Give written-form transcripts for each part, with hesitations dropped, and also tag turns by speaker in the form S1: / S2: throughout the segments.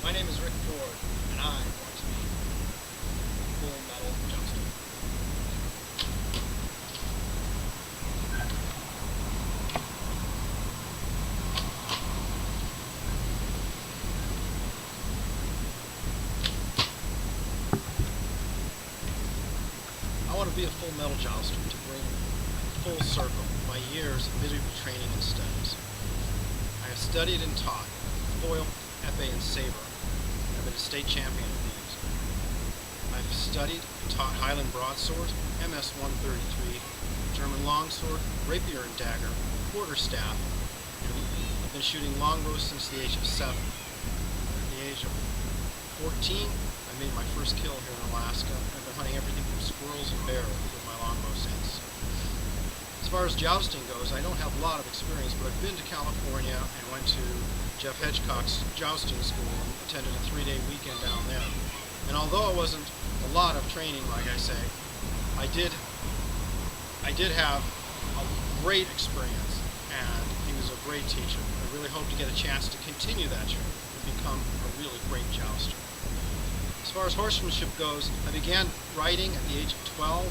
S1: My name is Rick Ford, and I want to be full metal jousting. I want to be a full metal jouster to bring full circle my years of medieval training and studies. I have studied and taught foil, epee, and saber. I've been a state champion of these. I've studied and taught Highland broadsword, MS 133, German longsword, rapier and dagger, quarterstaff, and I've been shooting longbows since the age of 7. At the age of 14, I made my first kill here in Alaska. I've been hunting everything from squirrels and bears with my longbow since. As far as jousting goes, I don't have a lot of experience, but I've been to California and went to Jeff Hedgecock's jousting school and attended a 3-day weekend down there. And although it wasn't a lot of training, like I say, I did have a great experience, and he was a great teacher. I really hope to get a chance to continue that training and become a really great jouster. As far as horsemanship goes, I began riding at the age of 12,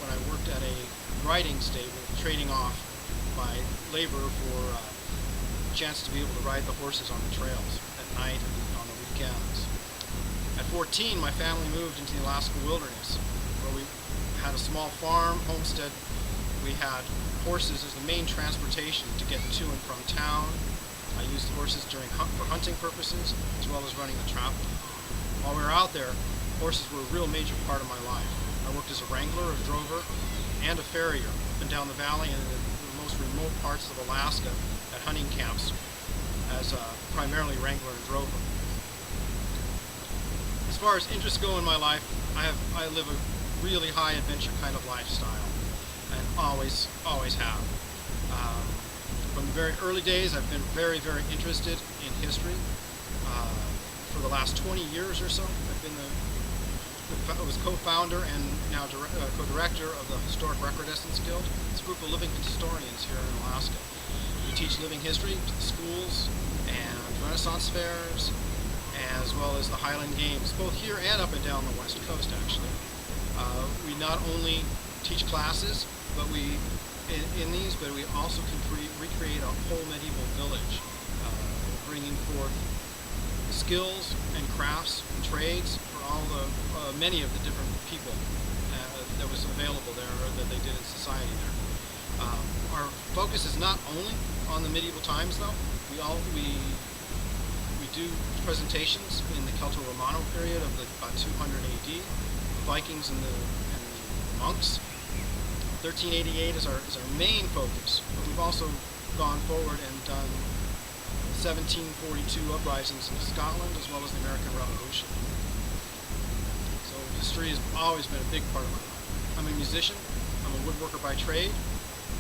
S1: when I worked at a riding stable, trading off my labor for a chance to be able to ride the horses on the trails at night and on the weekends. At 14, my family moved into the Alaska wilderness, where we had a small farm, homestead. We had horses as the main transportation to get to and from town. I used horses for hunting purposes, as well as running the trap. While we were out there, horses were a real major part of my life. I worked as a wrangler, a drover, and a farrier up and down the valley and in the most remote parts of Alaska at hunting camps as primarily wrangler and drover. As far as interests go in my life, I live a really high adventure kind of lifestyle, and always have. From the very early days, I've been very interested in history. For the last 20 years or so, I was co-founder and now co-director of the Historic Recrudesence Guild. It's a group of living historians here in Alaska. We teach living history to the schools and Renaissance fairs, as well as the Highland Games, both here and up and down the West Coast, actually. We not only teach classes, but we also can recreate a whole medieval village, bringing forth skills and crafts and trades for many of the different people that was available there, or that they did in society there. Our focus is not only on the medieval times, though. We do presentations in the Celto-Romano period of about 200 AD, the Vikings and the monks. 1388 is our main focus, but we've also gone forward and done 1742 uprisings in Scotland, as well as the American Revolution. So history has always been a big part of my life. I'm a musician. I'm a woodworker by trade.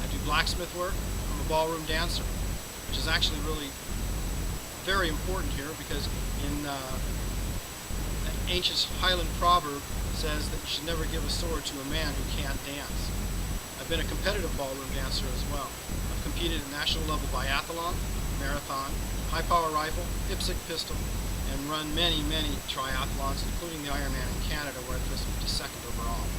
S1: I do blacksmith work. I'm a ballroom dancer, which is actually really very important here, because in an ancient Highland proverb says that you should never give a sword to a man who can't dance. I've been a competitive ballroom dancer as well. I've competed at national level biathlon, marathon, high power rifle, IPSC pistol, and run many triathlons, including the Ironman in Canada, where I placed 52nd overall.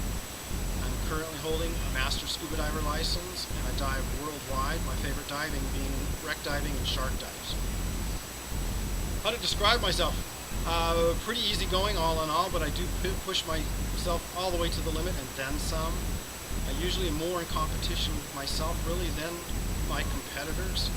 S1: I'm currently holding a master scuba diver license, and I dive worldwide, my favorite diving being wreck diving and shark dives. How to describe myself? Pretty easygoing all in all, but I do push myself all the way to the limit and then some. I usually am more in competition with myself really than my competitors,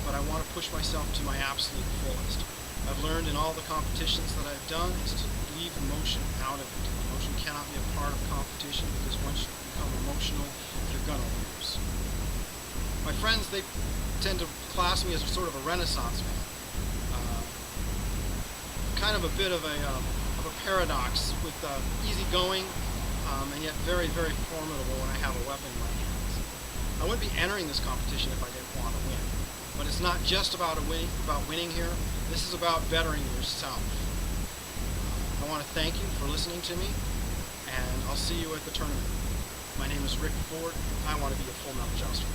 S1: but I want to push myself to my absolute fullest. I've learned in all the competitions that I've done is to leave emotion out of it. Emotion cannot be a part of competition, because once you become emotional, you're going to lose. My friends, they tend to class me as sort of a Renaissance man. Kind of a bit of a paradox, with easygoing and yet very formidable when I have a weapon in my hands. I wouldn't be entering this competition if I didn't want to win. But it's not just about winning here. This is about bettering yourself. I want to thank you for listening to me, and I'll see you at the tournament. My name is Rick Ford. I want to be a full metal jouster.